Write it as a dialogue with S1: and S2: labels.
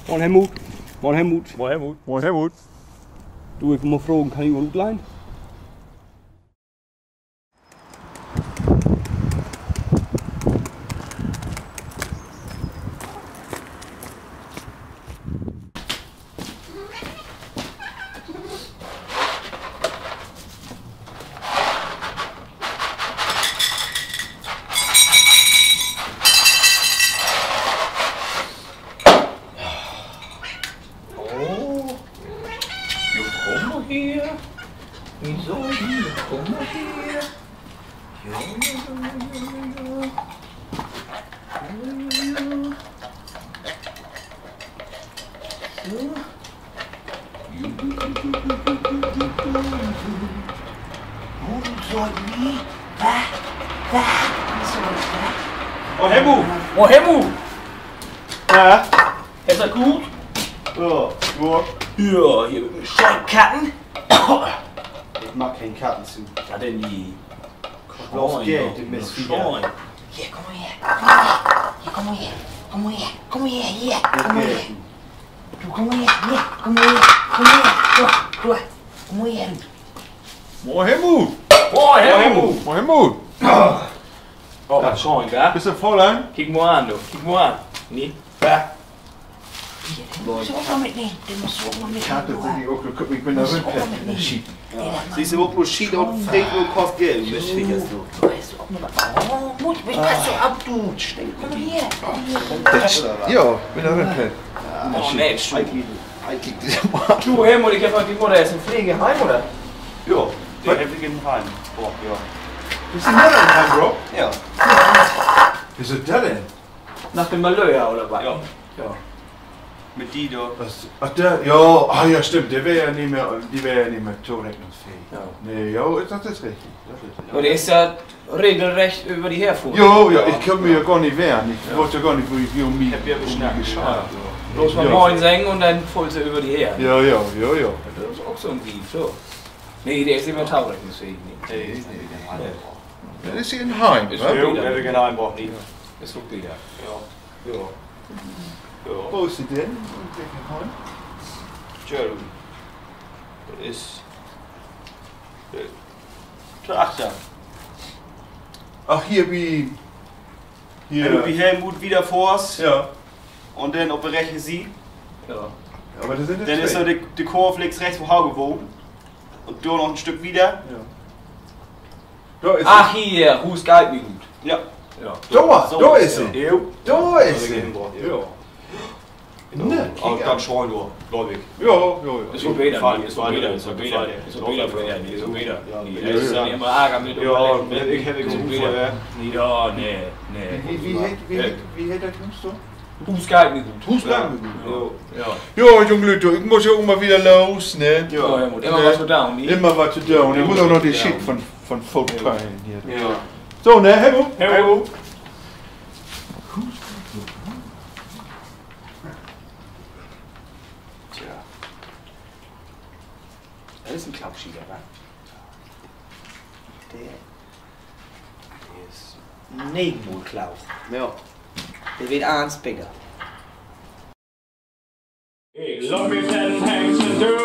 S1: Moin Helmut. Moin Helmut.
S2: Moin Helmut.
S3: Moin Helmut.
S1: Du, ich will mal fragen, kann ich mal gut leihen?
S4: Hier. Wieso hier? Komm mal hier. Ja.
S1: Moin Helmut.
S4: Moin Helmut.
S1: Ja?
S4: Ist das gut?
S1: Ja, gut.
S4: Ja, hier mit dem Scheinkatten.
S1: Ich mag keinen Kartenzug.
S4: Ja, denn die.
S1: Bloß Geld, du Missviecher.
S4: Hier, komm mal her. Hier, komm mal her. Komm mal her. Komm mal her. Hier. Komm mal her. Du, komm mal her. Hier. Komm mal her. Komm mal her. Du. Komm mal her.
S3: Moin Helmut.
S4: Moin Helmut.
S3: Moin Helmut.
S4: Oh, das Schein, wa?
S3: Bist du Fräulein?
S4: Kick mal an, du. Kick mal an. Nee. Wa? Den musst du auch mal mitnehmen. Den musst du auch mal mitnehmen.
S3: Ich bin da drin.
S1: Siehst du, wo Schied und Frick und kostet Geld, du Missviecher.
S4: Du weißt du auch noch mal. Oh, Mut, ich pass so ab, du. Komm mal her.
S3: Ja, bin da drin.
S4: Oh, Mensch. Du, Helmut, ich hab die Mutter ist im Pflegeheim, oder?
S1: Ja, der Heftig in den Heim. Oh, ja.
S3: Bist du nicht drin, Bro?
S1: Ja.
S3: Wieso das denn?
S4: Nach dem Malheur, oder was?
S1: Ja.
S4: Ja.
S1: Mit die da.
S3: Ach der, ja, ja stimmt, die wäre ja nicht mehr zurechnungsfähig.
S4: Ja.
S3: Nee, ja, das ist richtig.
S4: Und der ist ja regelrecht über die herfuhr.
S3: Ja, ich kann mir ja gar nicht wehren. Ich wollte ja gar nicht, wo ich um mich
S4: Ja. Bloß mal Moin singen und dann voll sie über die her.
S3: Ja.
S4: Das ist auch so ein Brief, so. Nee, der ist nicht mehr taurechnungsfähig.
S1: Nee, ist nicht wieder mal.
S3: Das ist hier ein Heim,
S4: Ist
S3: wa?
S4: okay.
S1: Ja, der genau einen braucht nicht.
S4: Ist auch wieder.
S1: Ja. Ja. Ja.
S3: Wo ist sie denn?
S1: Tja, du. Das ist. Trachter.
S3: Ach, hier wie...
S1: Wenn du wie Helmut wieder vorst
S3: Ja.
S1: und dann ob berechne sie,
S4: Ja.
S3: Aber das sind jetzt
S1: dann ist so die Kurve links rechts wo Hau gewohnt. Und du noch ein Stück wieder.
S3: Da ist
S4: Ach hier, Hus Geid wie gut.
S1: Ja.
S4: Ja.
S3: Da ist sie.
S1: Ja.
S3: Da ist sie.
S1: Ja.
S3: Ne,
S1: Aber ganz schön nur, gläubig.
S3: Ja.
S4: Ist so wieder,
S1: Gefallen,
S4: ist so wieder,
S1: gefallen,
S4: ist so
S1: gefallen.
S4: wieder, ist so wieder, ist so wieder.
S1: Ja,
S4: Nee, das ist ja immer Ärger mit
S1: Ja,
S4: mit
S1: ich hätte
S4: so
S1: gesagt,
S4: wieder.
S1: vorher.
S4: Ja, nee.
S3: Wie hält das kommst du?
S4: Hus Geid wie gut.
S3: Hus
S4: Ja.
S3: Geid wie gut.
S4: Ja.
S3: Ja, Junge, ich muss ja auch mal wieder los, ne?
S4: Ja, Helmut, immer was für down, nie?
S3: Immer was zu tun. Ich muss auch noch die Shit von Folk teilen hier.
S1: Ja.
S3: So, ne, Helmut?
S1: Helmut. Tja. Das ist ein Klappschieger, wa? Der ist
S4: Negenmutklauch.
S1: ja.
S4: Der wird eins bigger.
S2: Ik loop in ten hengst en doe